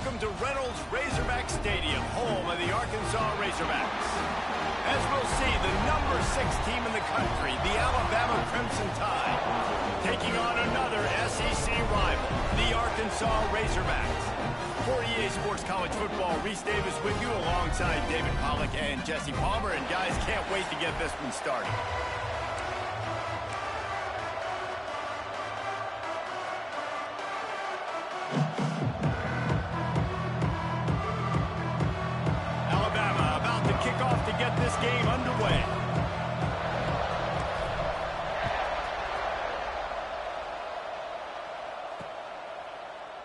welcome to Reynolds Razorback Stadium, home of the Arkansas Razorbacks. As we'll see, the number 6 team in the country, the Alabama Crimson Tide, taking on another SEC rival, the Arkansas Razorbacks. For EA Sports College Football, Reese Davis with you alongside David Pollack and Jesse Palmer. And guys, can't wait to get this one started. Alabama about to kick off to get this game underway.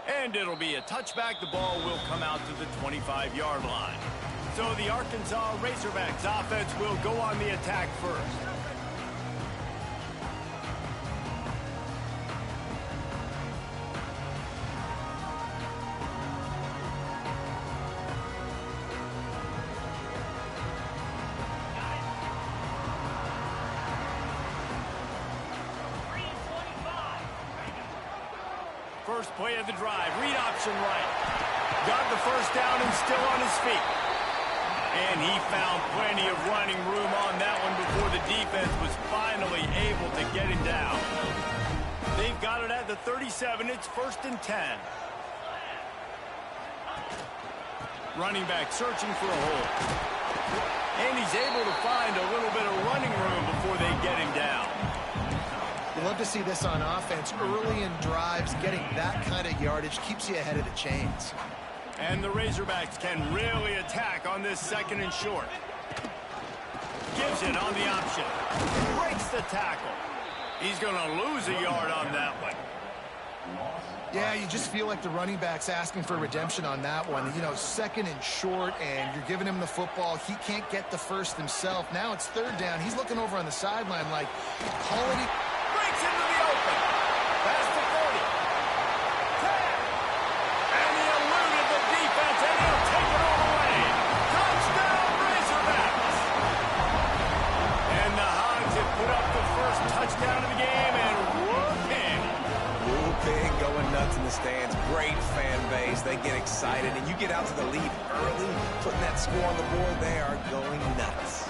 And it'll be a touchback. The ball will come out to the 25-yard line. So the Arkansas Razorbacks offense will go on the attack first. First play of the drive, read option right. Got the first down and still on his feet. And he found plenty of running room on that one before the defense was finally able to get him down. They've got it at the 37. It's 1st and 10. Running back searching for a hole. And he's able to find a little bit of running room before they get him down. You love to see this on offense. Early in drives, getting that kind of yardage keeps you ahead of the chains. And the Razorbacks can really attack on this 2nd and short. Gives it on the option. Breaks the tackle. He's going to lose a yard on that one. Yeah, you just feel like the running back's asking for redemption on that one. You know, 2nd and short, and you're giving him the football. He can't get the first himself. Now it's 3rd down. He's looking over on the sideline like, call it. Breaks into the open. Past the 40. 10. And he eluded the defense, and he'll take it all the way. Touchdown, Razorbacks. And the Hogs have put up the first touchdown of the game, and whooping. Whooping, going nuts in the stands. Great fan base. They get excited, and you get out to the lead early, putting that score on the board. They are going nuts.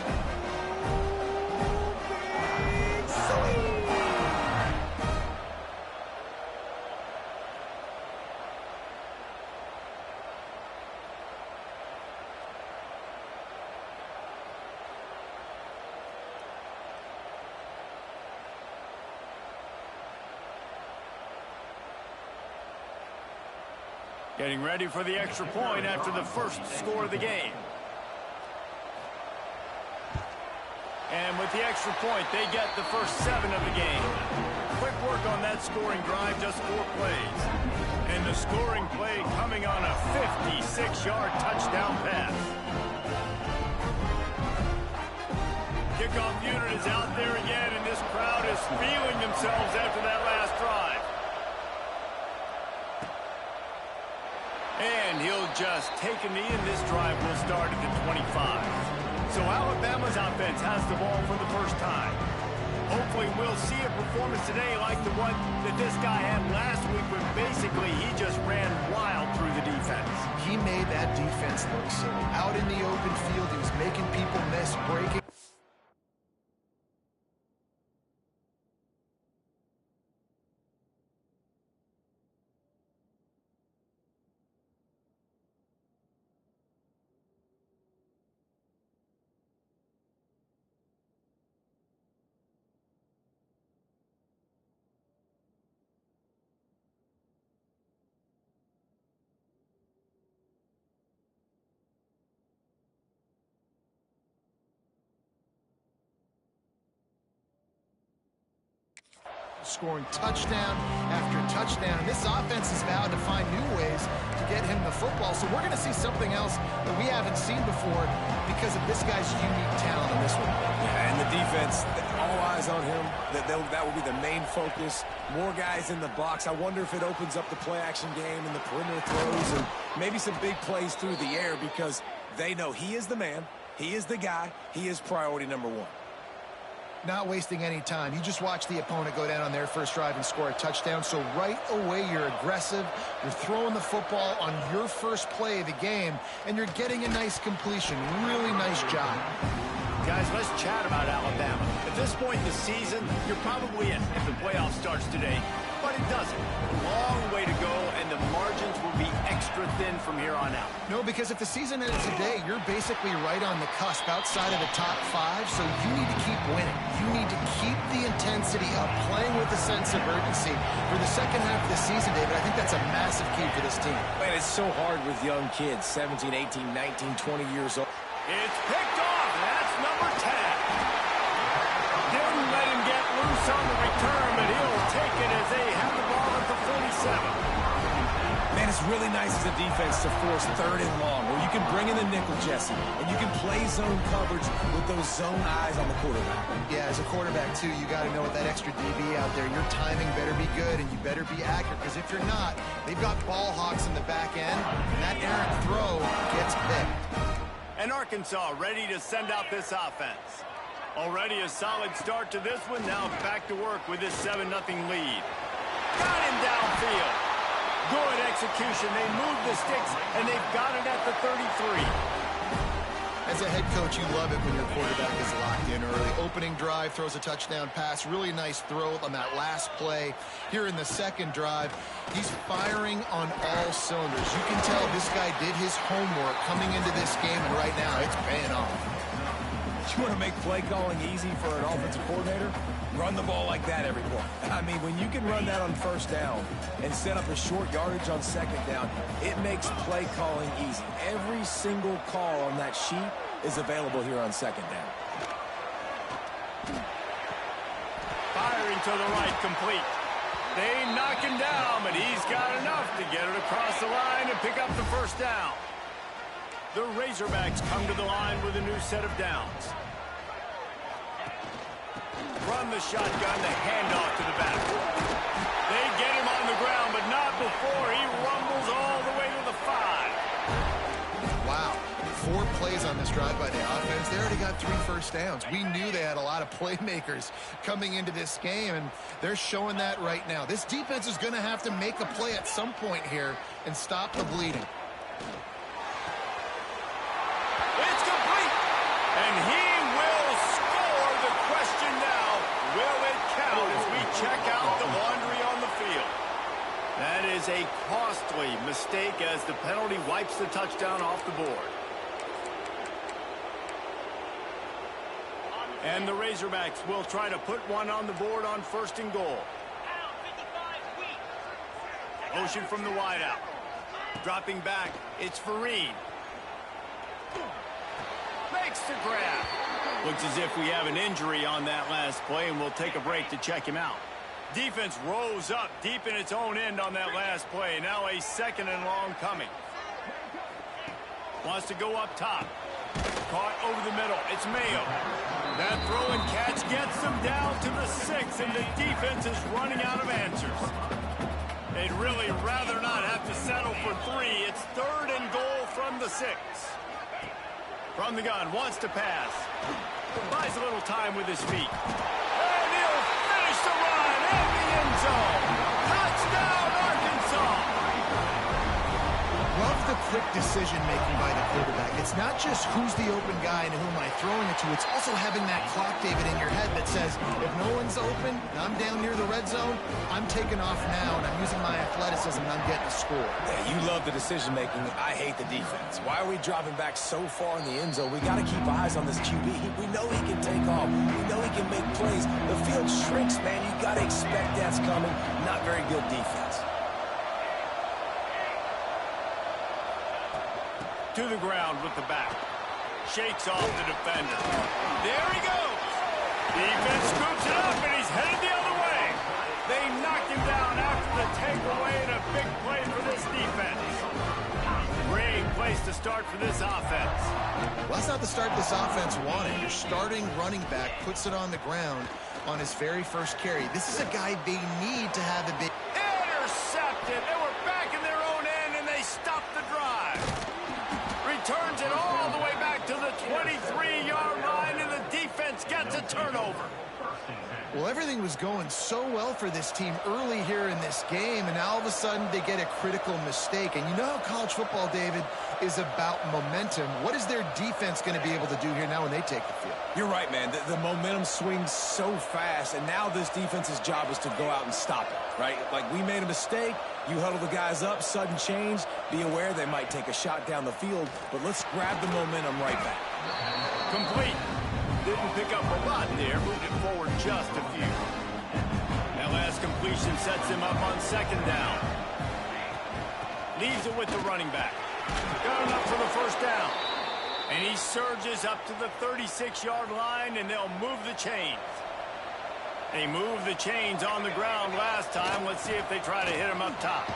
Getting ready for the extra point after the first score of the game. And with the extra point, they get the first 7 of the game. Quick work on that scoring drive, just 4 plays. And the scoring play coming on a 56-yard touchdown pass. Kickoff unit is out there again, and this crowd is feeling themselves after that last drive. And he'll just take a knee, and this drive will start at the 25. So Alabama's offense has the ball for the first time. Hopefully we'll see a performance today like the one that this guy had last week, when basically he just ran wild through the defense. He made that defense look silly. Out in the open field, he was making people miss, breaking. Scoring touchdown after touchdown. This offense is vowed to find new ways to get him the football. So we're going to see something else that we haven't seen before because of this guy's unique talent in this one. Yeah, and the defense, all eyes on him. That will be the main focus. More guys in the box. I wonder if it opens up the play-action game and the perimeter throws and maybe some big plays through the air, because they know he is the man, he is the guy, he is priority number 1. Not wasting any time. You just watch the opponent go down on their first drive and score a touchdown. So right away, you're aggressive. You're throwing the football on your first play of the game, and you're getting a nice completion. Really nice job. Guys, let's chat about Alabama. At this point in the season, you're probably in if the playoff starts today, but it doesn't. Long way to go, and the margins will be extra thin from here on out. No, because if the season ended today, you're basically right on the cusp outside of the top 5, so you need to keep winning. You need to keep the intensity up, playing with a sense of urgency. For the second half of the season, David, I think that's a massive key for this team. Man, it's so hard with young kids, 17, 18, 19, 20 years old. It's picked off, and that's number 10. Didn't let him get loose on the return, but he'll take it as they have the ball at the 47. Man, it's really nice as a defense to force 3rd and long, where you can bring in the nickel, Jesse, and you can play zone coverage with those zone eyes on the quarterback. Yeah, as a quarterback, too, you got to know with that extra DB out there, your timing better be good and you better be accurate, because if you're not, they've got ball hawks in the back end, and that errant throw gets picked. And Arkansas ready to send out this offense. Already a solid start to this one. Now back to work with this 7-0 lead. Got him downfield. Good execution. They moved the sticks, and they've got it at the 33. As a head coach, you love it when your quarterback is locked in early. Opening drive, throws a touchdown pass. Really nice throw on that last play. Here in the second drive, he's firing on all cylinders. You can tell this guy did his homework coming into this game, and right now it's paying off. You want to make play calling easy for an offensive coordinator? Run the ball like that every play. I mean, when you can run that on 1st down and set up a short yardage on 2nd down, it makes play calling easy. Every single call on that sheet is available here on 2nd down. Firing to the right, complete. They knock him down, but he's got enough to get it across the line and pick up the 1st down. The Razorbacks come to the line with a new set of downs. From the shotgun, the handoff to the back. They get him on the ground, but not before he rumbles all the way to the 5. Wow. 4 plays on this drive by the offense. They already got 3 first downs. We knew they had a lot of playmakers coming into this game, and they're showing that right now. This defense is going to have to make a play at some point here and stop the bleeding. It's complete, and he will score. The question now, will it count as we check out the laundry on the field? That is a costly mistake as the penalty wipes the touchdown off the board. And the Razorbacks will try to put one on the board on 1st and goal. Motion from the wideout. Dropping back, it's Fareed. Makes the grab. Looks as if we have an injury on that last play, and we'll take a break to check him out. Defense rose up deep in its own end on that last play. Now a 2nd and long coming. Wants to go up top. Caught over the middle. It's Mayo. That throw and catch gets them down to the 6, and the defense is running out of answers. They'd really rather not have to settle for 3. It's 3rd and goal from the 6. From the gun, wants to pass. Buys a little time with his feet. And he'll finish the run in the end zone. Touchdown, Arkansas! Love the quick decision-making by the quarterback. It's not just who's the open guy and who am I throwing it to. It's also having that clock, David, in your head that says, if no one's open and I'm down near the red zone, I'm taking off now, and I'm using my athleticism, and I'm getting a score. Yeah, you love the decision-making. I hate the defense. Why are we dropping back so far in the end zone? We got to keep eyes on this QB. We know he can take off. We know he can make plays. The field shrinks, man. You got to expect that's coming. Not very good defense. To the ground with the back. Shakes off the defender. There he goes. Defense scoops it up, and he's headed the other way. They knocked him down after the takeaway, and a big play for this defense. Great place to start for this offense. Well, that's not the start this offense wanted. Your starting running back puts it on the ground on his very first carry. This is a guy they need to have a big... Intercepted. They were back in their own end, and they stopped the drive. Returns it all the way back to the 23-yard line, and the defense gets a turnover. Well, everything was going so well for this team early here in this game, and now all of a sudden they get a critical mistake. And you know how college football, David, is about momentum. What is their defense going to be able to do here now when they take the field? You're right, man. The momentum swings so fast, and now this defense's job is to go out and stop it, right? Like, we made a mistake. You huddle the guys up, sudden change. Be aware they might take a shot down the field, but let's grab the momentum right back. Complete. Didn't pick up a lot there, moved it forward just a few. That last completion sets him up on second down. Leaves it with the running back. Got him up for the first down. And he surges up to the 36-yard line, and they'll move the chains. They moved the chains on the ground last time. Let's see if they try to hit him up top.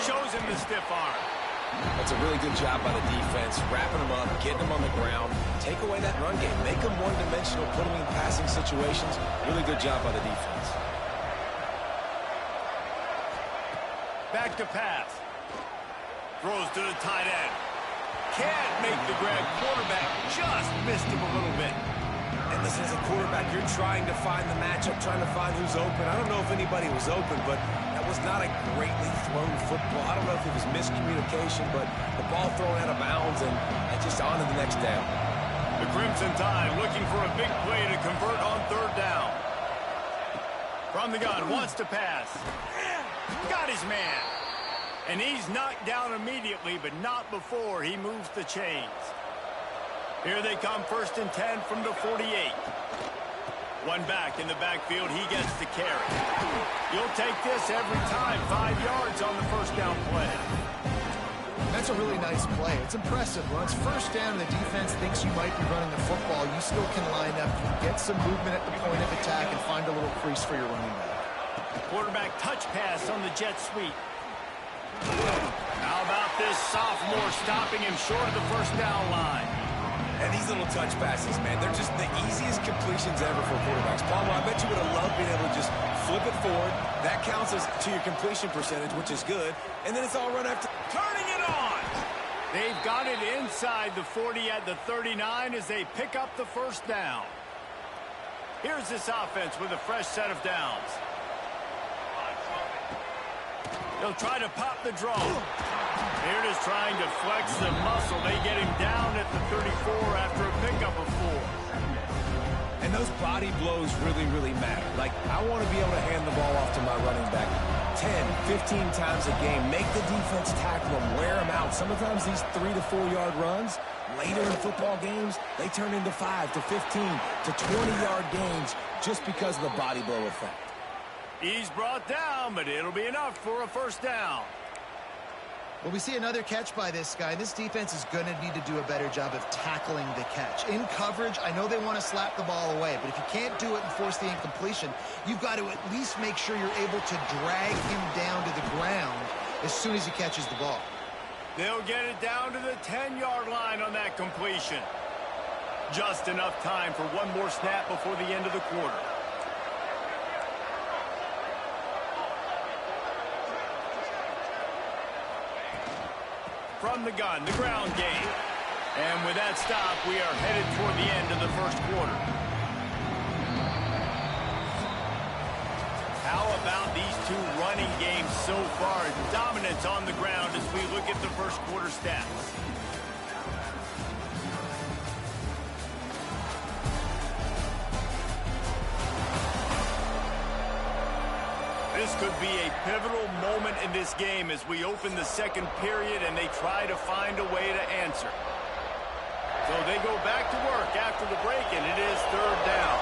Shows him the stiff arm. That's a really good job by the defense, wrapping them up, getting them on the ground, take away that run game, make them one-dimensional, put them in passing situations. Really good job by the defense. Back to pass. Throws to the tight end. Can't make the grab. Quarterback just missed him a little bit. And listen, as a quarterback, you're trying to find the matchup, trying to find who's open. I don't know if anybody was open, but that was not a greatly thrown football. I don't know if it was miscommunication, but the ball thrown out of bounds and just on to the next down. The Crimson Tide looking for a big play to convert on third down. From the gun, wants to pass. Got his man. And he's knocked down immediately, but not before he moves the chains. Here they come, 1st and 10 from the 48. One back in the backfield, he gets the carry. You'll take this every time, 5 yards on the first down play. That's a really nice play. It's impressive. When it's first down and the defense thinks you might be running the football, you still can line up, get some movement at the point of attack, and find a little crease for your running back. Quarterback touch pass on the jet sweep. How about this sophomore stopping him short of the first down line? And these little touch passes, man, they're just the easiest completions ever for quarterbacks. Palmer, I bet you would have loved being able to just flip it forward. That counts as to your completion percentage, which is good. And then it's all run after. Turning it on! They've got it inside the 40 at the 39 as they pick up the first down. Here's this offense with a fresh set of downs. They'll try to pop the draw. Here it is trying to flex the muscle. They get him down at the 34 after a pickup of 4. And those body blows really, really matter. Like, I want to be able to hand the ball off to my running back 10, 15 times a game. Make the defense tackle them, wear them out. Sometimes these 3 to 4 yard runs, later in football games, they turn into 5 to 15 to 20-yard gains just because of the body blow effect. He's brought down, but it'll be enough for a first down. Well, we see another catch by this guy. This defense is going to need to do a better job of tackling the catch. In coverage, I know they want to slap the ball away, but if you can't do it and force the incompletion, you've got to at least make sure you're able to drag him down to the ground as soon as he catches the ball. They'll get it down to the 10-yard line on that completion. Just enough time for one more snap before the end of the quarter. From the gun, the ground game. And with that stop, we are headed toward the end of the first quarter. How about these two running games so far? Dominance on the ground as we look at the first quarter stats. This could be a pivotal moment in this game as we open the second period and they try to find a way to answer. So they go back to work after the break, and it is third down.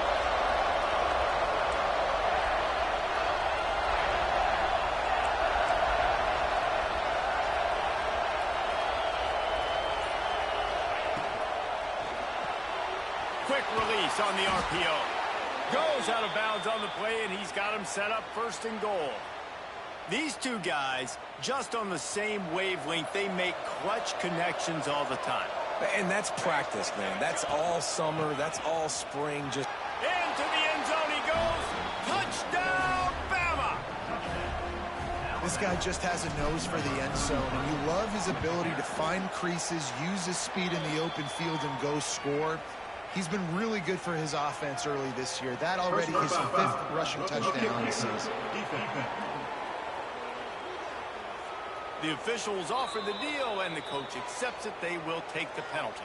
Quick release on the RPO. Goes out of bounds on the play, and he's got him set up 1st and goal. These two guys, just on the same wavelength, they make clutch connections all the time. And that's practice, man. That's all summer. That's all spring. Just into the end zone he goes. Touchdown, Bama! This guy just has a nose for the end zone, and you love his ability to find creases, use his speed in the open field, and go score. He's been really good for his offense early this year. That already his 5th rushing touchdown on the season. The officials offer the deal, and the coach accepts it. They will take the penalty.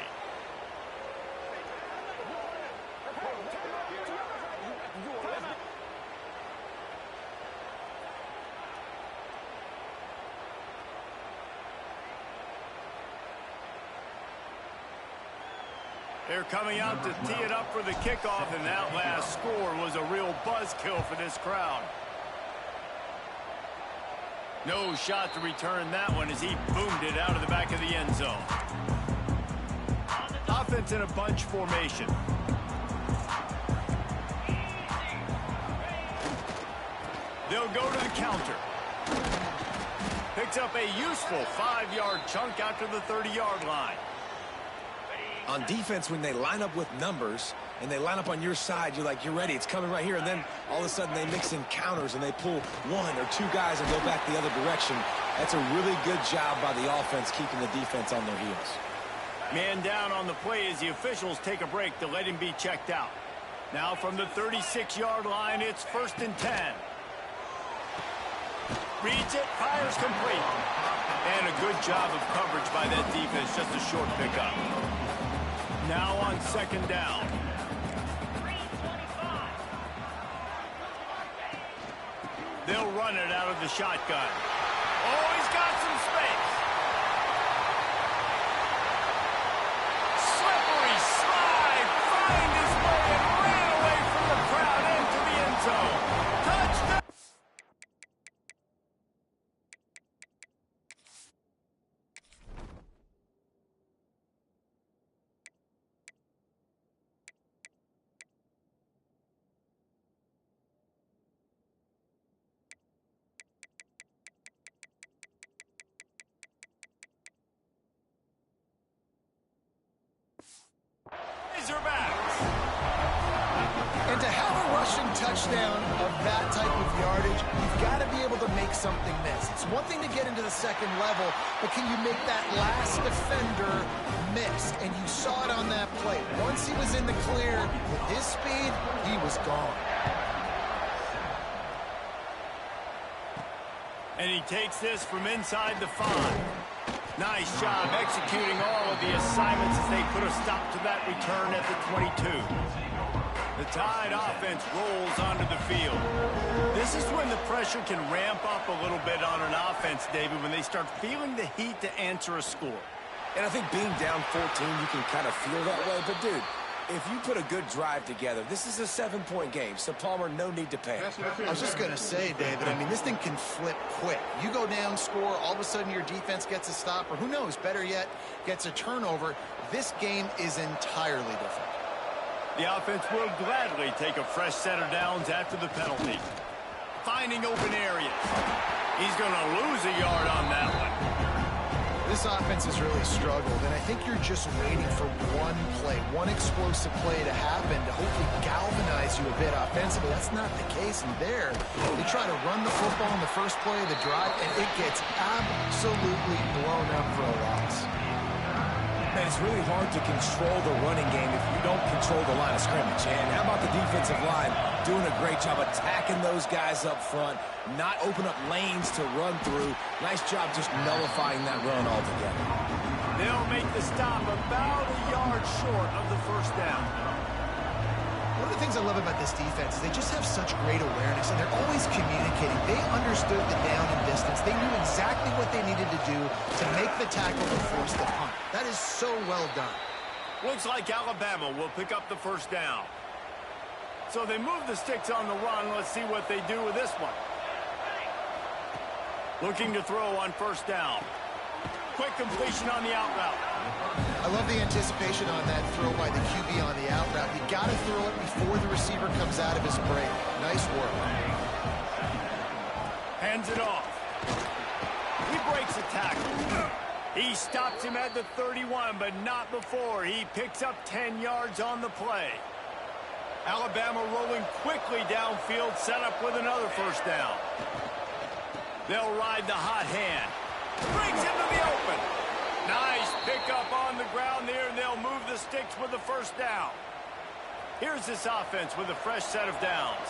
They're coming out to tee it up for the kickoff, and that last score was a real buzzkill for this crowd. No shot to return that one as he boomed it out of the back of the end zone. Offense in a bunch formation. They'll go to the counter. Picks up a useful 5-yard chunk out to the 30-yard line. On defense, when they line up with numbers and they line up on your side, you're like, you're ready, it's coming right here. And then all of a sudden they mix in counters and they pull 1 or 2 guys and go back the other direction. That's a really good job by the offense keeping the defense on their heels. Man down on the play as the officials take a break to let him be checked out. Now from the 36-yard line, it's 1st and 10. Reads it, fires complete. And a good job of coverage by that defense, just a short pickup. Now on 2nd down. They'll run it out of the shotgun. Oh, he's got some space. Slippery slide, find his way and ran away from the crowd into the end zone. Touchdown! Razorbacks. And to have a rushing touchdown of that type of yardage, you've got to be able to make something miss. It's one thing to get into the 2nd level, but can you make that last defender miss? And you saw it on that play. Once he was in the clear, with his speed, he was gone. And he takes this from inside the 5. Nice job executing all of the assignments as they put a stop to that return at the 22. The Tide offense rolls onto the field. This is when the pressure can ramp up a little bit on an offense, David, when they start feeling the heat to answer a score. And I think being down 14, you can kind of feel that way. But, dude, if you put a good drive together, this is a 7-point game. So, Palmer, no need to panic. I was just going to say, David, I mean, this thing can flip quick. You go down, score, all of a sudden your defense gets a stop, or who knows, better yet, gets a turnover. This game is entirely different. The offense will gladly take a fresh set of downs after the penalty. Finding open areas. He's going to lose a yard on that one. This offense has really struggled, and I think you're just waiting for one play, one explosive play to happen to hopefully galvanize you a bit offensively. That's not the case, and there, they try to run the football in the first play of the drive, and it gets absolutely blown up for a loss. Man, it's really hard to control the running game if you don't control the line of scrimmage. And how about the defensive line doing a great job attacking those guys up front, not open up lanes to run through. Nice job just nullifying that run altogether. They'll make the stop about a yard short of the 1st down. One of the things I love about this defense is they just have such great awareness, and they're always communicating. They understood the down and distance. They knew exactly what they needed to do to make the tackle to force the punt. That is so well done. Looks like Alabama will pick up the 1st down. So they move the sticks on the run. Let's see what they do with this one. Looking to throw on 1st down. Quick completion on the out route. I love the anticipation on that throw by the QB on the out route. You got to throw it before the receiver comes out of his break. Nice work. Hands it off. He breaks a tackle. He stops him at the 31, but not before. He picks up 10 yards on the play. Alabama rolling quickly downfield, set up with another 1st down. They'll ride the hot hand. Brings him to the open. Nice pickup on the ground there, and they'll move the sticks with the 1st down. Here's this offense with a fresh set of downs.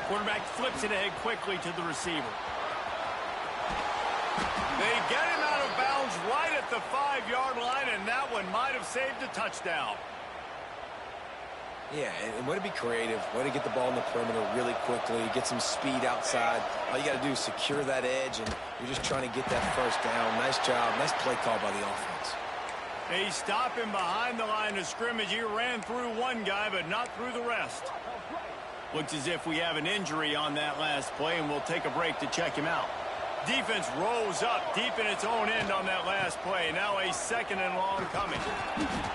Quarterback flips it ahead quickly to the receiver. They get him out of bounds right at the 5-yard line, and that one might have saved a touchdown. Yeah, and way to be creative, way to get the ball in the perimeter really quickly, get some speed outside. All you got to do is secure that edge, and you're just trying to get that first down. Nice job. Nice play call by the offense. They stop him behind the line of scrimmage. He ran through one guy, but not through the rest. Looks as if we have an injury on that last play, and we'll take a break to check him out. Defense rolls up deep in its own end on that last play. Now a 2nd and long coming.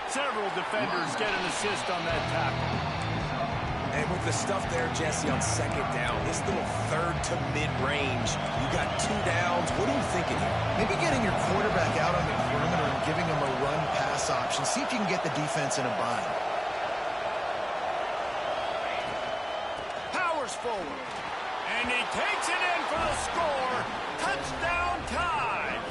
Several defenders get an assist on that tackle. And with the stuff there, Jesse, on 2nd down, this little 3rd to mid-range, you got 2 downs. What are you thinking here? Maybe getting your quarterback out on the perimeter and giving him a run-pass option. See if you can get the defense in a bind. Powers forward. And he takes it in for the score. Touchdown time.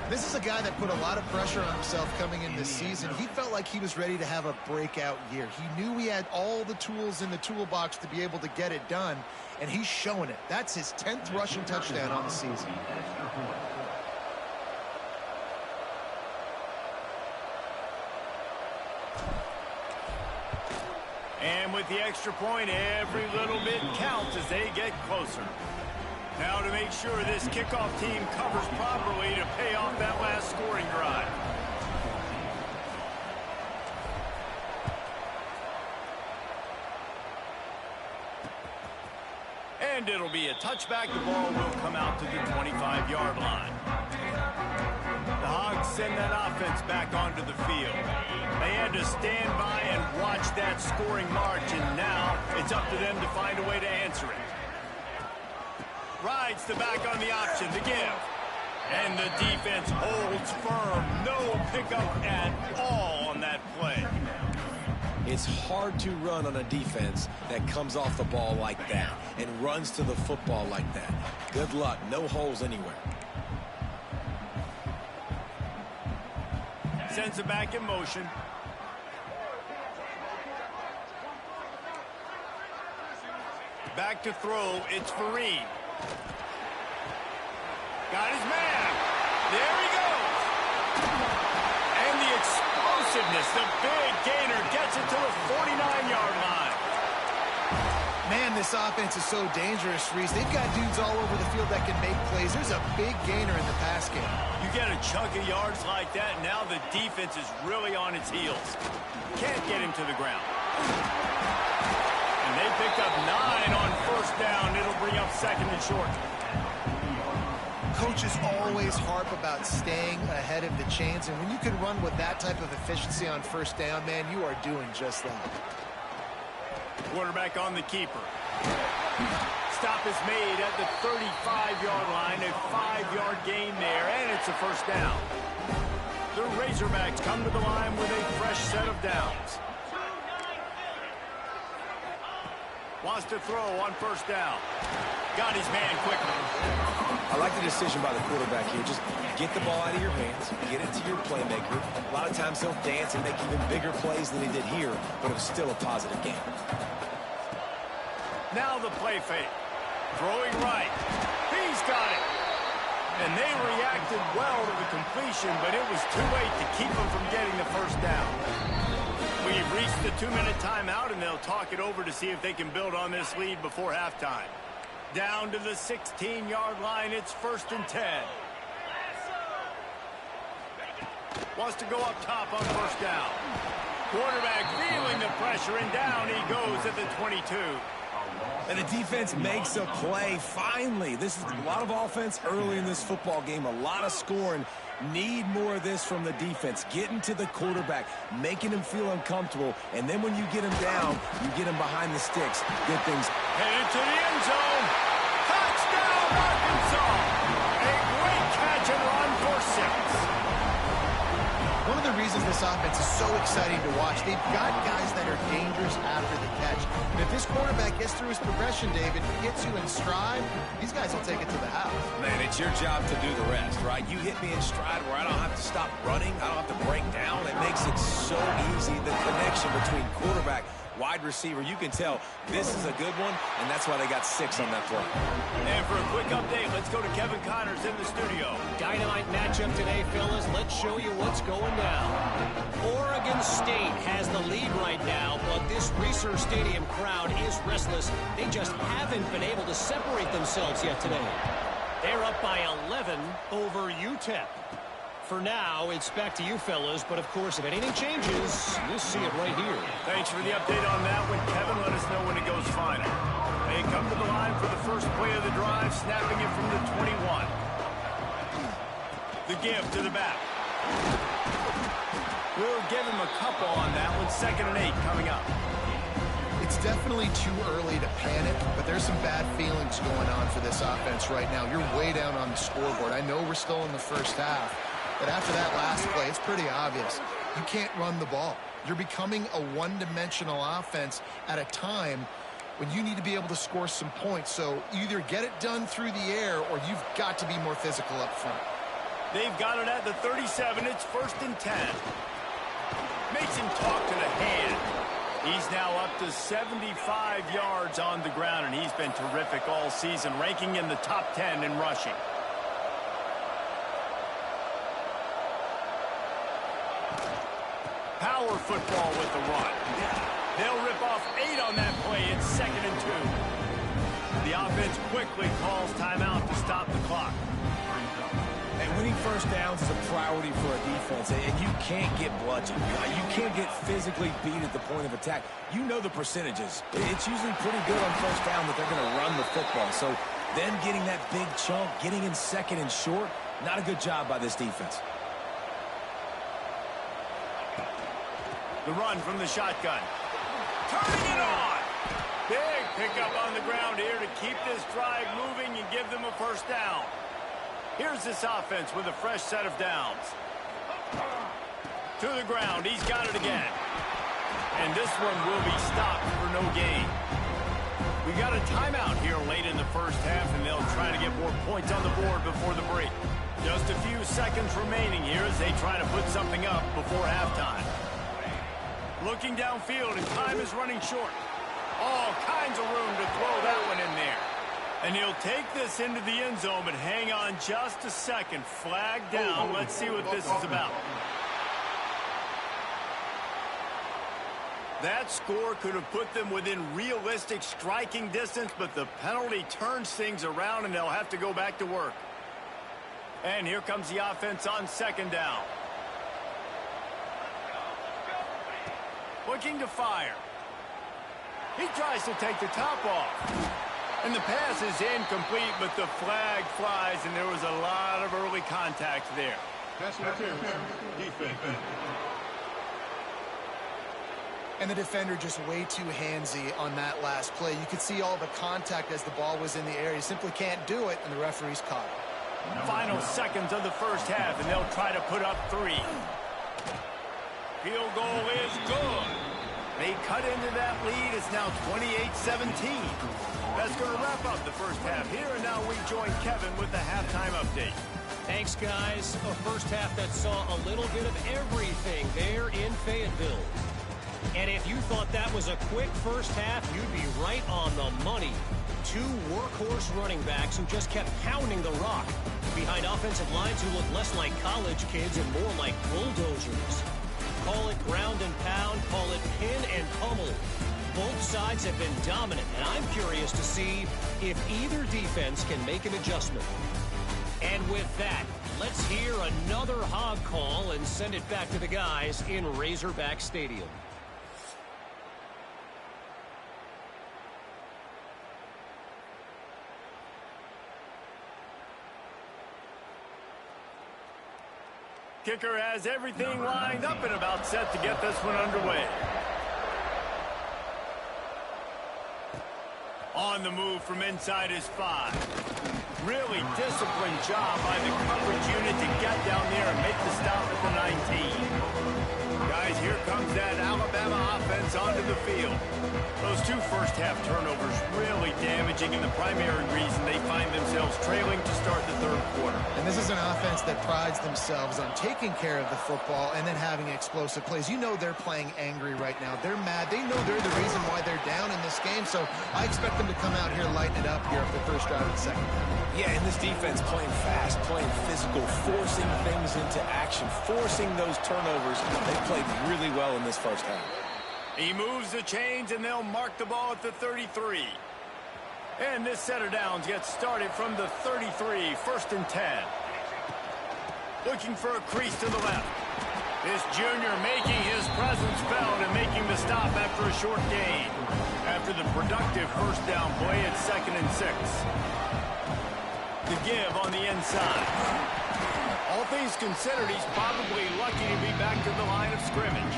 This is a guy that put a lot of pressure on himself coming in this season. He felt like he was ready to have a breakout year. He knew he had all the tools in the toolbox to be able to get it done, and he's showing it. That's his 10th rushing touchdown on the season. And with the extra point, every little bit counts as they get closer. Now to make sure this kickoff team covers properly to pay off that last scoring drive. And it'll be a touchback. The ball will come out to the 25-yard line. The Hogs send that offense back onto the field. They had to stand by and watch that scoring march, and now it's up to them to find a way to answer it. Rides the back on the option, the give. And the defense holds firm. No pickup at all on that play. It's hard to run on a defense that comes off the ball like that and runs to the football like that. Good luck. No holes anywhere. Sends it back in motion. Back to throw. It's Fareed. Got his man. There he goes. And the explosiveness, the big gainer gets it to the 49-yard line. Man, this offense is so dangerous, Reese. They've got dudes all over the field that can make plays. There's a big gainer in the pass game. You get a chunk of yards like that, now the defense is really on its heels. Can't get him to the ground. And they picked up 9 on 1st down. It'll bring up 2nd and short. Coaches always harp about staying ahead of the chains, and when you can run with that type of efficiency on 1st down, man, you are doing just that. Quarterback on the keeper. Stop is made at the 35-yard line, a 5-yard gain there, and it's a 1st down. The Razorbacks come to the line with a fresh set of downs. Wants to throw on 1st down. Got his man quickly. I like the decision by the quarterback here. Just get the ball out of your hands, get it to your playmaker. A lot of times he'll dance and make even bigger plays than he did here, but it was still a positive game. Now the play fake. Throwing right. He's got it. And they reacted well to the completion, but it was too late to keep them from getting the 1st down. We've reached the 2-minute timeout, and they'll talk it over to see if they can build on this lead before halftime. Down to the 16-yard line, it's 1st and 10. Wants to go up top on 1st down. Quarterback feeling the pressure, and down he goes at the 22. And the defense makes a play, finally. This is a lot of offense early in this football game, a lot of scoring. Need more of this from the defense. Getting to the quarterback, making him feel uncomfortable, and then when you get him down, you get him behind the sticks. Good things. Headed to the end zone. Touchdown, Arkansas. A great catch and run for 6. One of of the reasons this offense is so exciting to watch. They've got guys that are dangerous after the catch. And if this quarterback gets through his progression, David, gets you in stride, these guys will take it to the house. Man, it's your job to do the rest, right? You hit me in stride where I don't have to stop running. I don't have to break down. It makes it so easy, the connection between quarterback, wide receiver. You can tell this is a good one, and that's why they got 6 on that play. And for a quick update, let's go to Kevin Connors in the studio. Dynamite matchup today, fellas. Let's show you what's going down. Oregon State has the lead right now, but this Research Stadium crowd is restless. They just haven't been able to separate themselves yet today. They're up by 11 over UTEP. For now, it's back to you fellas, but of course, if anything changes, you'll see it right here. Thanks for the update on that one, Kevin. Let us know when it goes final. They come to the line for the first play of the drive, snapping it from the 21. The give to the back. We'll give him a couple on that one. 2nd and 8 coming up. It's definitely too early to panic, but there's some bad feelings going on for this offense right now. You're way down on the scoreboard. I know we're still in the first half, but after that last play, it's pretty obvious. You can't run the ball. You're becoming a one-dimensional offense at a time when you need to be able to score some points. So either get it done through the air or you've got to be more physical up front. They've got it at the 37. It's 1st and 10. Makes him talk to the hand. He's now up to 75 yards on the ground, and he's been terrific all season, ranking in the top 10 in rushing. Power football with the run. They'll rip off 8 on that play. It's 2nd and 2. The offense quickly calls timeout to stop the clock. And winning first downs is a priority for a defense, and you can't get bludgeoned. You can't get physically beat at the point of attack. You know the percentages. It's usually pretty good on first down that they're going to run the football. So them getting that big chunk, getting in 2nd and short, not a good job by this defense. The run from the shotgun. Turning it on. Big pickup on the ground here to keep this drive moving and give them a first down. Here's this offense with a fresh set of downs. To the ground. He's got it again. And this one will be stopped for no gain. We got a timeout here late in the first half, and they'll try to get more points on the board before the break. Just a few seconds remaining here as they try to put something up before halftime. Looking downfield, and time is running short. All kinds of room to throw that one in there. And he'll take this into the end zone, but hang on just a second. Flag down. Let's see what this is about. That score could have put them within realistic striking distance, but the penalty turns things around, and they'll have to go back to work. And here comes the offense on 2nd down. Looking to fire. He tries to take the top off. And the pass is incomplete, but the flag flies, and there was a lot of early contact there. Pass interference. Defense. And the defender just way too handsy on that last play. You could see all the contact as the ball was in the air. He simply can't do it, and the referee's caught it. Final seconds of the first half, and they'll try to put up 3. Field goal is good. They cut into that lead. It's now 28-17. That's going to wrap up the first half here, and now we join Kevin with the halftime update. Thanks, guys. A first half that saw a little bit of everything there in Fayetteville. And if you thought that was a quick first half, you'd be right on the money. 2 workhorse running backs who just kept pounding the rock behind offensive lines who look less like college kids and more like bulldozers. Call it ground and pound, call it pin and pummel. Both sides have been dominant, and I'm curious to see if either defense can make an adjustment. And with that, let's hear another hog call and send it back to the guys in Razorback Stadium. Kicker has everything lined up and about set to get this one underway. On the move from inside his 5. Really disciplined job by the coverage unit to get down there and make the stop at the 19. Guys, here comes that Alabama offense onto the field. Those two first-half turnovers really damaging, and the primary reason they find themselves trailing to start the third quarter. And this is an offense that prides themselves on taking care of the football and then having explosive plays. You know they're playing angry right now. They're mad. They know they're the reason why they're down in this game, so I expect them to come out here, lighten it up here for the first drive of the second. Yeah, and this defense playing fast, playing physical, forcing things into action, forcing those turnovers. They played really well in this first half. He moves the chains, and they'll mark the ball at the 33. And this set of downs gets started from the 33, 1st and 10. Looking for a crease to the left. This junior making his presence felt and making the stop after a short gain. After the productive first down play, it's 2nd and 6. The give on the inside. All things considered, he's probably lucky to be back to the line of scrimmage.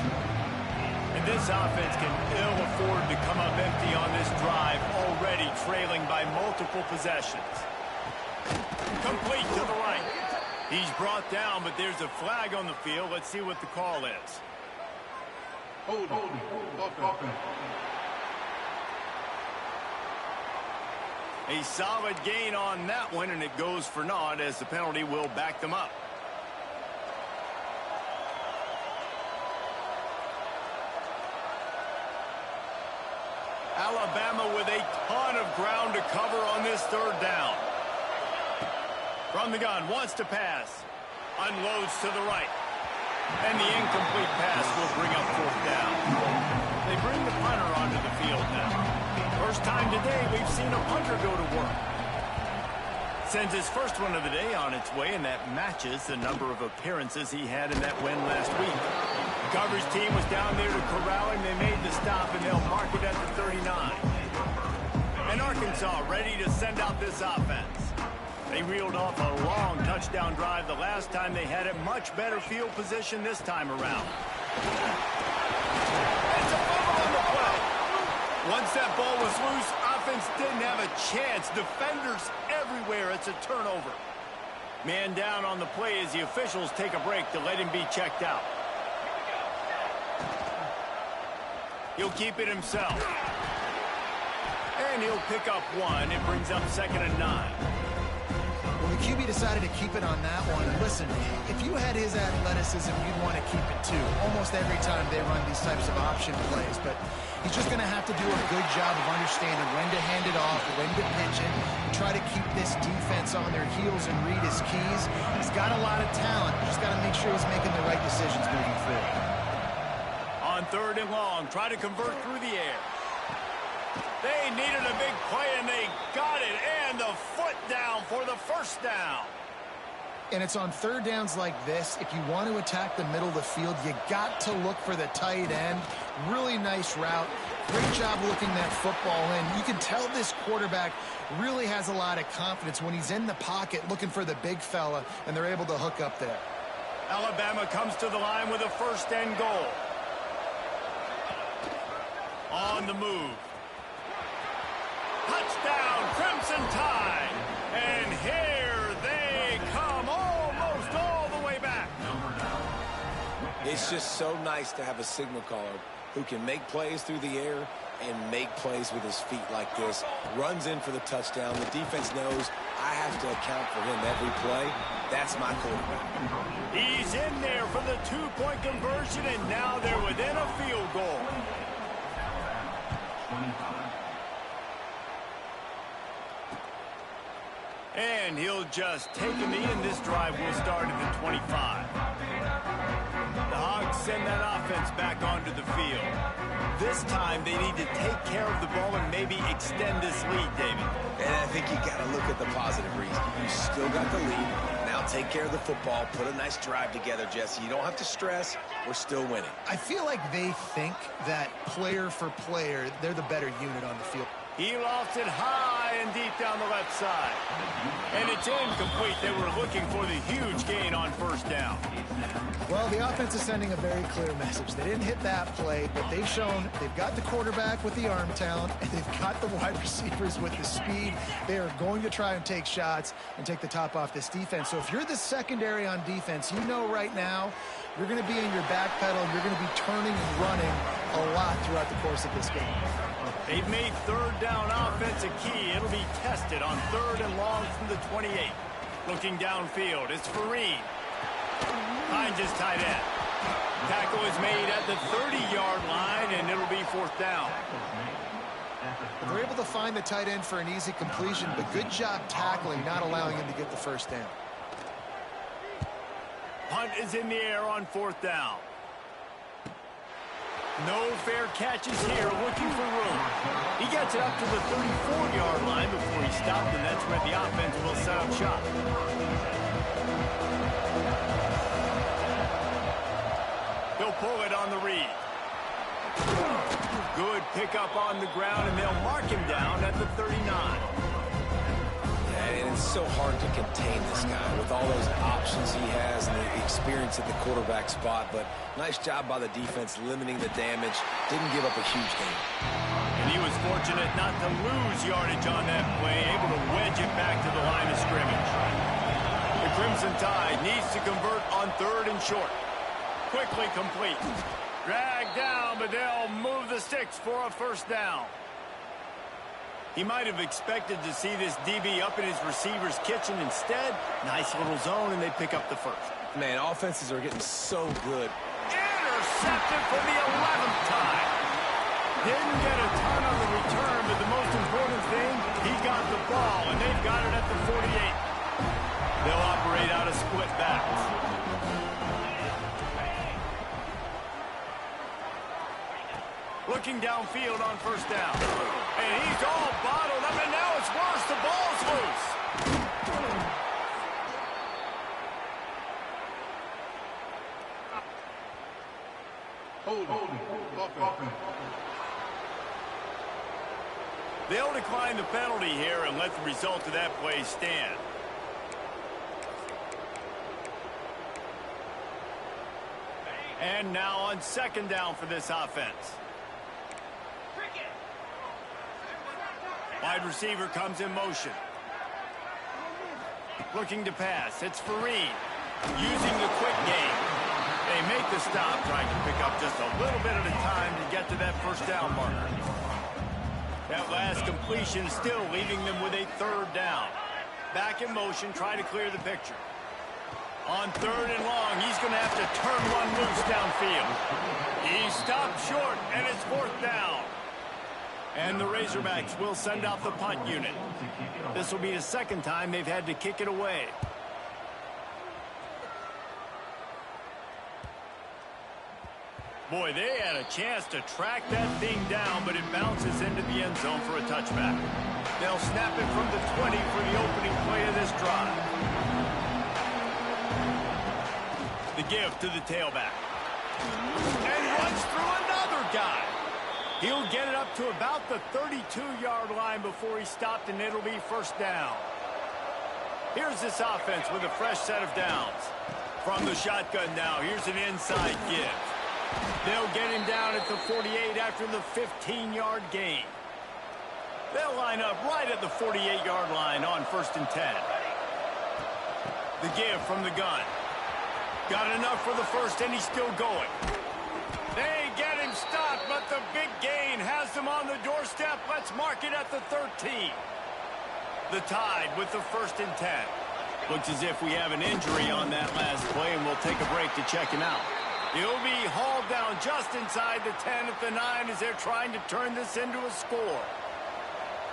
And this offense can ill afford to come up empty on this drive, already trailing by multiple possessions. Complete to the right. He's brought down, but there's a flag on the field. Let's see what the call is. Hold. Offense. A solid gain on that one, and it goes for naught as the penalty will back them up. Alabama with a ton of ground to cover on this third down. From the gun, wants to pass. Unloads to the right. And the incomplete pass will bring up 4th down. They bring the punter onto the field now. First time today we've seen a punter go to work. Sends his first one of the day on its way, and that matches the number of appearances he had in that win last week. The coverage team was down there to corral him. They made the stop, and they'll mark it at the 39. And Arkansas ready to send out this offense. They reeled off a long touchdown drive the last time they had a much better field position this time around. It's a fumble on the play. Once that ball was loose, offense didn't have a chance. Defenders everywhere. It's a turnover. Man down on the play as the officials take a break to let him be checked out. He'll keep it himself. And he'll pick up one. It brings up 2nd and 9. Well, the QB decided to keep it on that one. And listen, if you had his athleticism, you'd want to keep it too. Almost every time they run these types of option plays. But he's just going to have to do a good job of understanding when to hand it off, when to pitch it, and try to keep this defense on their heels and read his keys. He's got a lot of talent. Just got to make sure he's making the right decisions moving forward. On 3rd and long, try to convert through the air. They needed a big play, and they got it. And the foot down for the first down. And it's on 3rd downs like this. If you want to attack the middle of the field, you got to look for the tight end. Really nice route. Great job looking that football in. You can tell this quarterback really has a lot of confidence when he's in the pocket looking for the big fella, and they're able to hook up there. Alabama comes to the line with a 1st and goal. On the move. Touchdown, Crimson Tide. And here they come almost all the way back. It's just so nice to have a signal caller who can make plays through the air and make plays with his feet like this. Runs in for the touchdown. The defense knows I have to account for him every play. That's my quarterback. He's in there for the 2-point conversion, and now they're within a field goal. And he'll just take him in. This drive will start at the 25. The Hogs send that offense back onto the field. This time they need to take care of the ball and maybe extend this lead, David. And I think you got to look at the positive reason. You still got the lead. Now take care of the football. Put a nice drive together, Jesse. You don't have to stress. We're still winning. I feel like they think that player for player, they're the better unit on the field. He lofts it high and deep down the left side. And it's incomplete. They were looking for the huge gain on first down. Well, the offense is sending a very clear message. They didn't hit that play, but they've shown they've got the quarterback with the arm talent, and they've got the wide receivers with the speed. They are going to try and take shots and take the top off this defense. So if you're the secondary on defense, you know right now you're going to be in your back pedal, and you're going to be turning and running a lot throughout the course of this game. They've made third down offense a key. It'll be tested on 3rd and long from the 28. Looking downfield, it's Fareed. Finds his tight end. Tackle is made at the 30-yard line, and it'll be 4th down. They're able to find the tight end for an easy completion, but good job tackling, not allowing him to get the first down. Punt is in the air on 4th down. No fair catches here, looking for room. He gets it up to the 34-yard line before he stopped, and that's where the offense will set up shop. He'll pull it on the read. Good pickup on the ground, and they'll mark him down at the 39. And it's so hard to contain this guy with all those options he has and the experience at the quarterback spot. But nice job by the defense limiting the damage. Didn't give up a huge game. And he was fortunate not to lose yardage on that play, able to wedge it back to the line of scrimmage. The Crimson Tide needs to convert on 3rd and short. Quickly complete. Dragged down, but they'll move the sticks for a first down. He might have expected to see this DB up in his receiver's kitchen. Instead, nice little zone, and they pick up the first. Man, offenses are getting so good. Intercepted for the 11th time. Didn't get a ton on the return, but the most important thing, he got the ball, and they've got it at the 48. They'll operate out of split backs. Looking downfield on first down. And he's all bottled up, and now it's worse. The ball's loose. Holding. Offense. They'll decline the penalty here and let the result of that play stand. And now on 2nd down for this offense. Wide receiver comes in motion. Looking to pass. It's Fareed. Using the quick game. They make the stop, trying to pick up just a little bit at a time to get to that first down marker. That last completion still leaving them with a 3rd down. Back in motion, try to clear the picture. On 3rd and long, he's going to have to turn one loose downfield. He stopped short, and it's 4th down. And the Razorbacks will send out the punt unit. This will be the 2nd time they've had to kick it away. Boy, they had a chance to track that thing down, but it bounces into the end zone for a touchback. They'll snap it from the 20 for the opening play of this drive. The give to the tailback. And runs through another guy. He'll get it up to about the 32-yard line before he stopped, and it'll be first down. Here's this offense with a fresh set of downs. From the shotgun now, here's an inside give. They'll get him down at the 48 after the 15-yard gain. They'll line up right at the 48-yard line on 1st and 10. The give from the gun. Got enough for the first, and he's still going. They get him stopped, but the big gain has them on the doorstep. Let's mark it at the 13. The Tide with the 1st and 10. Looks as if we have an injury on that last play, and we'll take a break to check him out. He'll be hauled down just inside the 10 at the 9 as they're trying to turn this into a score.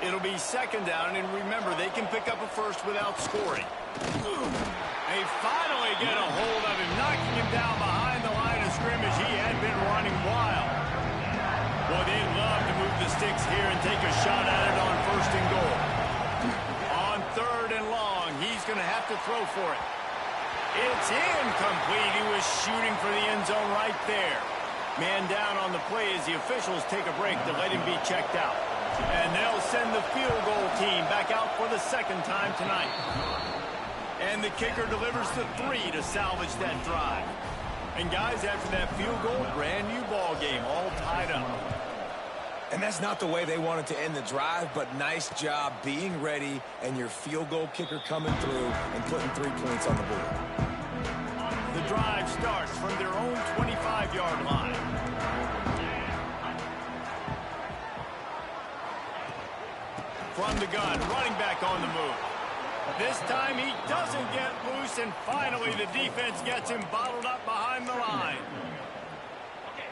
It'll be 2nd down, and remember, they can pick up a first without scoring. They finally get a hold of him, knocking him down behind the line of scrimmage. He had been running wild. Boy, they'd love to move the sticks here and take a shot at it on 1st and goal. On 3rd and long, he's going to have to throw for it. It's incomplete. He was shooting for the end zone right there. Man down on the play as the officials take a break to let him be checked out. And they'll send the field goal team back out for the second time tonight. And the kicker delivers the 3 to salvage that drive. And guys, after that field goal, brand new ball game, all tied up. And that's not the way they wanted to end the drive, but nice job being ready and your field goal kicker coming through and putting 3 points on the board. The drive starts from their own 25-yard line. From the gun, running back on the move. This time he doesn't get loose, and finally the defense gets him bottled up behind the line.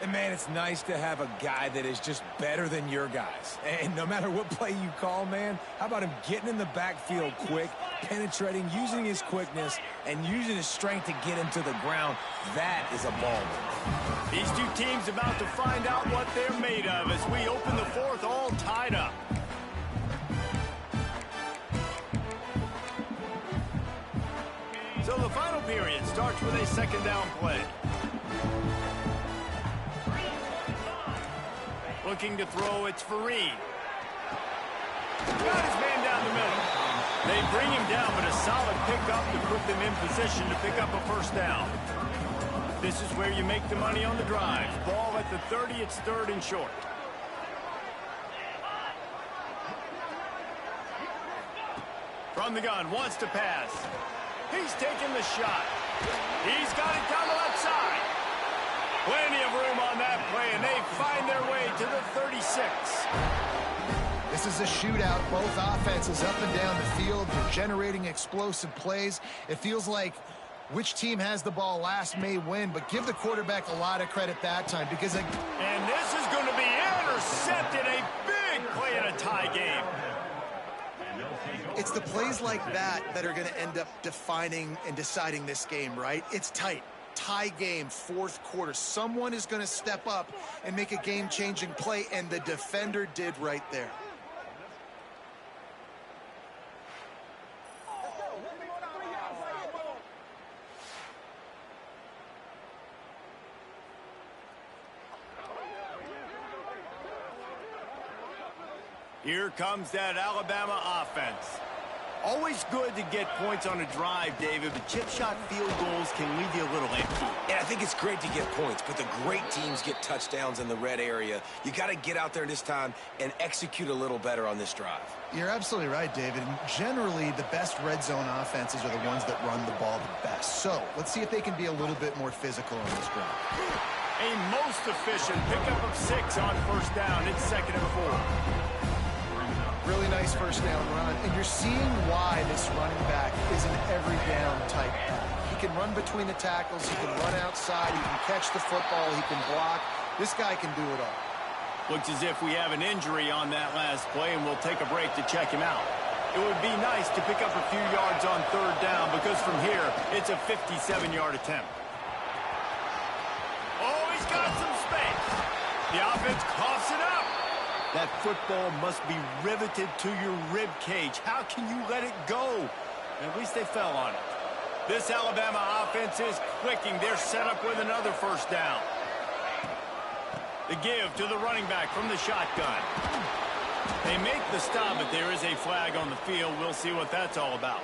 And, man, it's nice to have a guy that is just better than your guys. And no matter what play you call, man, how about him getting in the backfield quick, penetrating, using his quickness, and using his strength to get him to the ground? That is a ball move. These two teams about to find out what they're made of as we open the fourth all tied up. So the final period starts with a second down play. Looking to throw, it's Fareed. Got his man down the middle. They bring him down, but a solid pickup to put them in position to pick up a first down. This is where you make the money on the drive. Ball at the 30, it's 3rd and short. From the gun, wants to pass. He's taking the shot. He's got it down the left side. Plenty of room on that play, and they find their way to the 36. This is a shootout. Both offenses up and down the field. They're generating explosive plays. It feels like which team has the ball last may win, but give the quarterback a lot of credit that time because... And this is going to be intercepted. A big play in a tie game. It's the plays like that that are going to end up defining and deciding this game, right? It's tight. Tie game, 4th quarter. Someone is going to step up and make a game-changing play, and the defender did right there. Here comes that Alabama offense. Always good to get points on a drive, David, but chip shot field goals can leave you a little empty. And I think it's great to get points, but the great teams get touchdowns in the red area. You got to get out there this time and execute a little better on this drive. You're absolutely right, David. Generally, the best red zone offenses are the ones that run the ball the best. So let's see if they can be a little bit more physical on this drive. A most efficient pickup of 6 on first down. It's 2nd and 4. Really nice first down run, and you're seeing why this running back is an every down type back. He can run between the tackles, he can run outside, he can catch the football, he can block. This guy can do it all. Looks as if we have an injury on that last play, and we'll take a break to check him out. It would be nice to pick up a few yards on 3rd down because from here, it's a 57-yard attempt. Oh, he's got some space. The offense coughs it up. That football must be riveted to your rib cage. How can you let it go? At least they fell on it. This Alabama offense is clicking. They're set up with another first down. The give to the running back from the shotgun. They make the stop, but there is a flag on the field. We'll see what that's all about.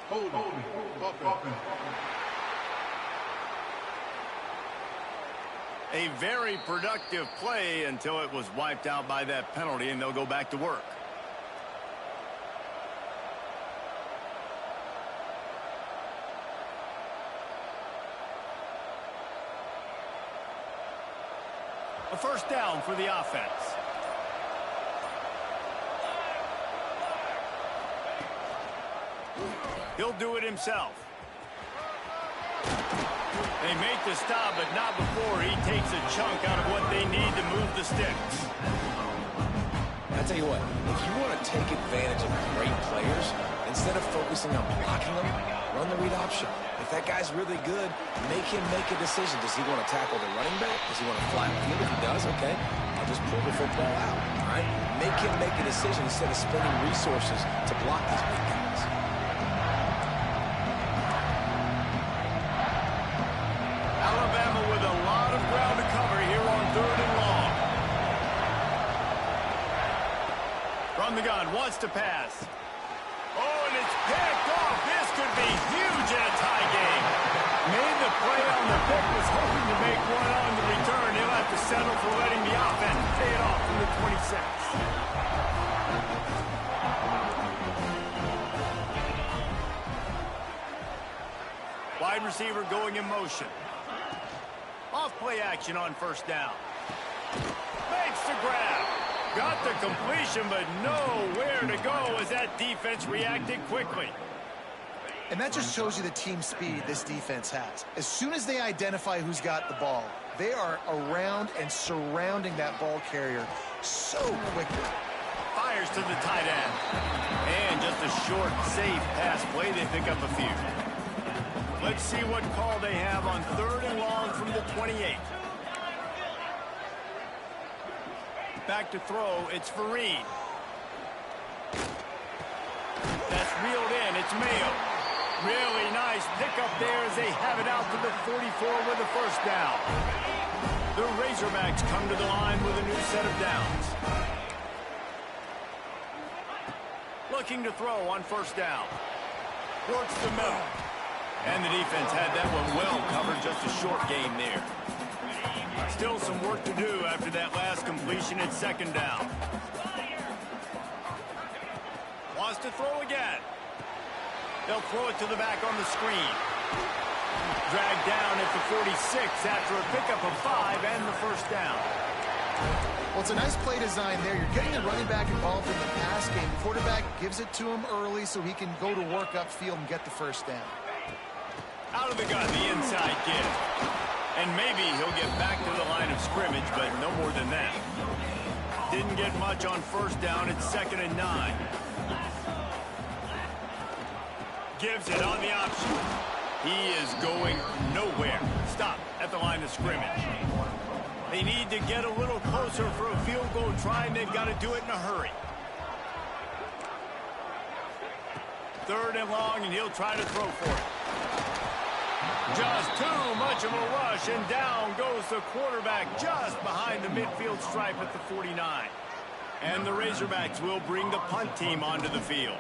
Hold offense. A very productive play until it was wiped out by that penalty, and they'll go back to work. A first down for the offense. He'll do it himself. They make the stop, but not before he takes a chunk out of what they need to move the sticks. I tell you what, if you want to take advantage of great players, instead of focusing on blocking them, run the read option. If that guy's really good, make him make a decision. Does he want to tackle the running back? Does he want to fly the field? If he does, okay, I'll just pull the football out. All right? Make him make a decision instead of spending resources to block these big guys. Alabama with a lot of ground to cover here on 3rd and long. wants to pass. Oh, and it's picked off. This could be huge in a tie game. Made the play on the pick, was hoping to make one on the return. He'll have to settle for letting the offense pay it off from the 26. Wide receiver going in motion. Off play action on first down. Makes the grab. Got the completion, but nowhere to go as that defense reacted quickly. And that just shows you the team speed this defense has. As soon as they identify who's got the ball, they are around and surrounding that ball carrier so quickly. Fires to the tight end. And just a short, safe pass play. They pick up a few. Let's see what call they have on 3rd and long from the 28. Back to throw, it's Fareed. That's reeled in, it's Mayo. Really nice pickup there as they have it out to the 44 with the first down. The Razorbacks come to the line with a new set of downs. Looking to throw on first down. Works the middle. And the defense had that one well covered, just a short gain there. Still some work to do after that last completion at 2nd down. Wants to throw again. They'll throw it to the back on the screen. Dragged down at the 46 after a pickup of 5 and the first down. Well, it's a nice play design there. You're getting the running back involved in the pass game. Quarterback gives it to him early so he can go to work upfield and get the first down. Out of the gun, the inside give. And maybe he'll get back to the line of scrimmage, but no more than that. Didn't get much on first down. It's 2nd and 9. Gives it on the option. He is going nowhere. Stop at the line of scrimmage. They need to get a little closer for a field goal try, and they've got to do it in a hurry. 3rd and long, and he'll try to throw for it. Just too much of a rush, and down goes the quarterback just behind the midfield stripe at the 49. And the Razorbacks will bring the punt team onto the field.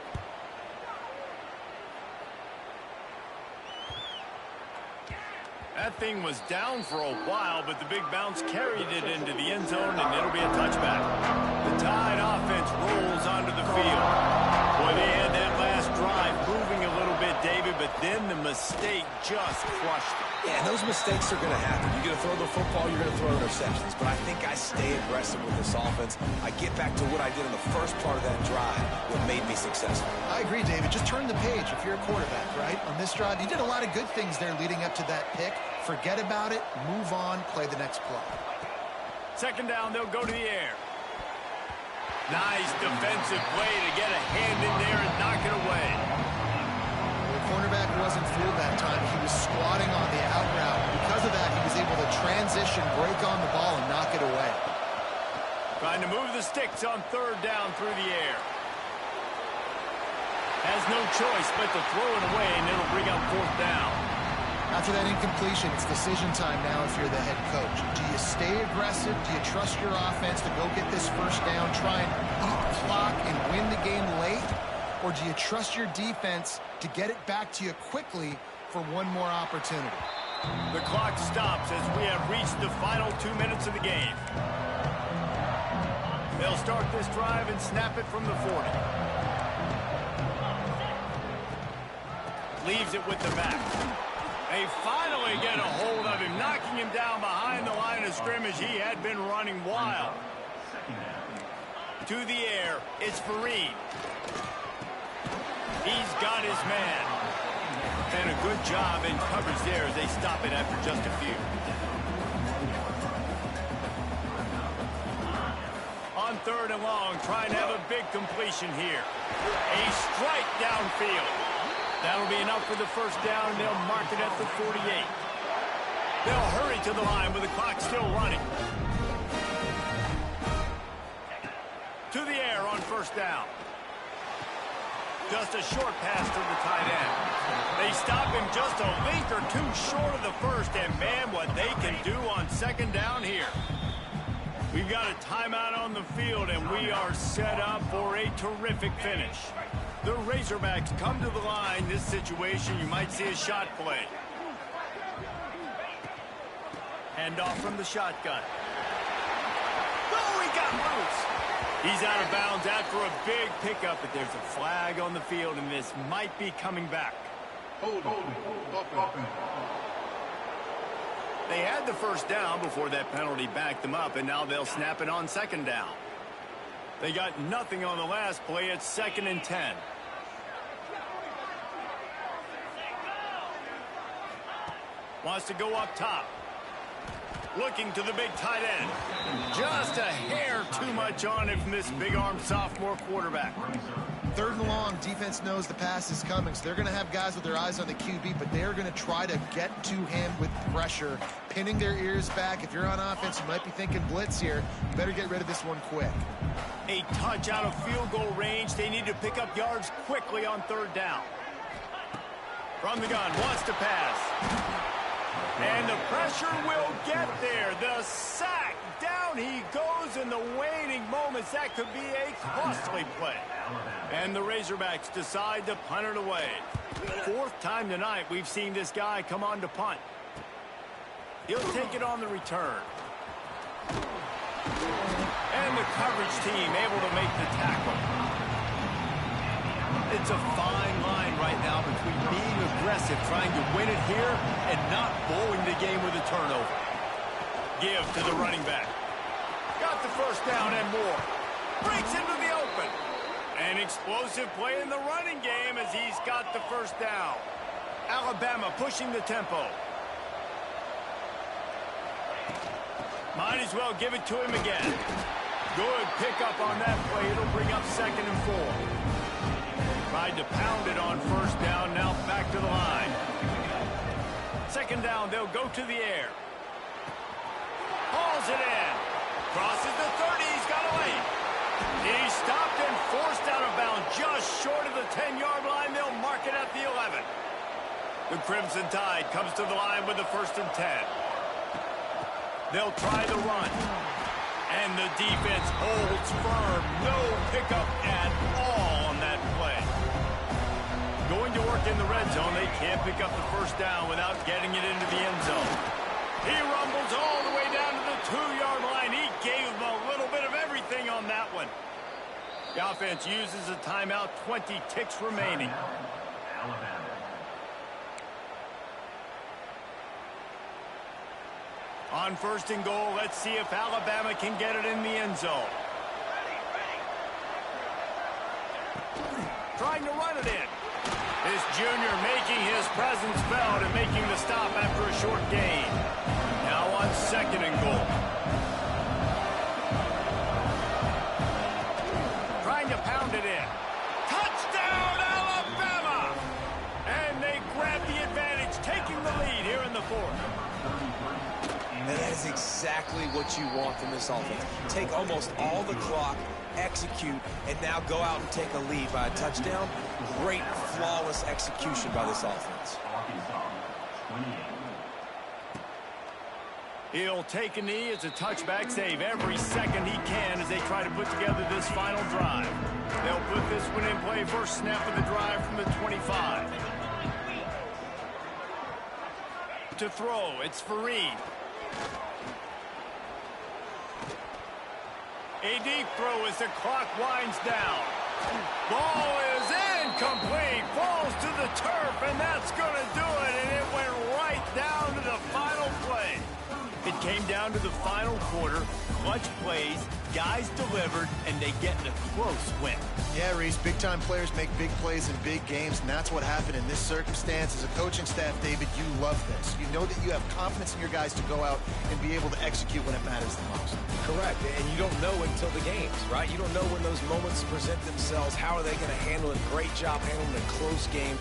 That thing was down for a while, but the big bounce carried it into the end zone, and it'll be a touchback. The Tide offense rolls onto the field. Boy, they had that last drive moving a little bit, David, but then the mistake just crushed them. Yeah, those mistakes are going to happen. You're going to throw the football, you're going to throw interceptions. But I think I stay aggressive with this offense. I get back to what I did in the first part of that drive, what made me successful. I agree, David. Just turn the page if you're a quarterback, right? On this drive, you did a lot of good things there leading up to that pick. Forget about it, move on, play the next play. 2nd down, they'll go to the air. Nice defensive play to get a hand in there and knock it away. The cornerback wasn't fooled that time. He was squatting on the out route. Because of that, he was able to transition, break on the ball, and knock it away. Trying to move the sticks on 3rd down through the air. Has no choice but to throw it away, and it'll bring up 4th down. After that incompletion, it's decision time now if you're the head coach. Do you stay aggressive? Do you trust your offense to go get this first down, try and eat the clock and win the game late? Or do you trust your defense to get it back to you quickly for one more opportunity? The clock stops as we have reached the final 2 minutes of the game. They'll start this drive and snap it from the 40. Leaves it with the back. They finally get a hold of him, knocking him down behind the line of scrimmage. He had been running wild. To the air, it's Fareed. He's got his man. And a good job in coverage there as they stop it after just a few. On 3rd and long, trying to have a big completion here. A strike downfield. That'll be enough for the first down, and they'll mark it at the 48. They'll hurry to the line with the clock still running. To the air on first down. Just a short pass to the tight end. They stop him just a length or two short of the first, and man, what they can do on 2nd down here. We've got a timeout on the field, and we are set up for a terrific finish. The Razorbacks come to the line. This situation, you might see a shot play. Hand off from the shotgun. Oh, he got loose. He's out of bounds after a big pickup, but there's a flag on the field, and this might be coming back. Hold on. They had the first down before that penalty backed them up, and now they'll snap it on second down. They got nothing on the last play. It's 2nd and 10. Wants to go up top. Looking to the big tight end. Just a hair too much on it from this big-armed sophomore quarterback. 3rd and long, defense knows the pass is coming, so they're going to have guys with their eyes on the QB, but they're going to try to get to him with pressure, pinning their ears back. If you're on offense, you might be thinking blitz here. You better get rid of this one quick. A touch out of field goal range. They need to pick up yards quickly on 3rd down. From the gun, wants to pass. And the pressure will get there. The sack. Down he goes in the waning moments. That could be a costly play. And the Razorbacks decide to punt it away. 4th time tonight we've seen this guy come on to punt. He'll take it on the return. And the coverage team able to make the tackle. It's a fine line right now between being aggressive, trying to win it here, and not blowing the game with a turnover. Give to the running back. Got the first down and more. Breaks into the open. An explosive play in the running game as he's got the first down. Alabama pushing the tempo. Might as well give it to him again. Good pickup on that play. It'll bring up 2nd and 4. Tried to pound it on 1st down. Now back to the line. 2nd down. They'll go to the air. Hauls it in. Crosses the 30. He's got a lane. He's stopped and forced out of bounds just short of the 10-yard line. They'll mark it at the 11. The Crimson Tide comes to the line with the 1st and 10. They'll try the run. And the defense holds firm. No pickup at all on that play. Going to work in the red zone. They can't pick up the 1st down without getting it into the end zone. He rumbles all the way down to the 2-yard line. He gave them a little bit of everything on that one. The offense uses a timeout. 20 ticks remaining. On 1st and goal, let's see if Alabama can get it in the end zone. Trying to run it in. This junior making his presence felt and making the stop after a short gain. Now on 2nd and goal. Trying to pound it in. Touchdown, Alabama! And they grab the advantage, taking the lead here in the 4th. And that is exactly what you want from this offense. Take almost all the clock, execute, and now go out and take a lead by a touchdown. Great, flawless execution by this offense. He'll take a knee. It's a touchback save every second he can as they try to put together this final drive. They'll put this one in play. First snap of the drive from the 25. To throw, it's Fareed. A deep throw as the clock winds down. Ball is incomplete. Falls to the turf, and that's going to do it. And it went right down to the final play. It came down to the final quarter. Clutch plays, guys delivered, and they get in a close win. Yeah, Reese, big-time players make big plays in big games, and that's what happened in this circumstance. As a coaching staff, David, you love this. You know that you have confidence in your guys to go out and be able to execute when it matters the most. Correct, and you don't know until the games, right? You don't know when those moments present themselves. How are they going to handle it? Great job handling a close game.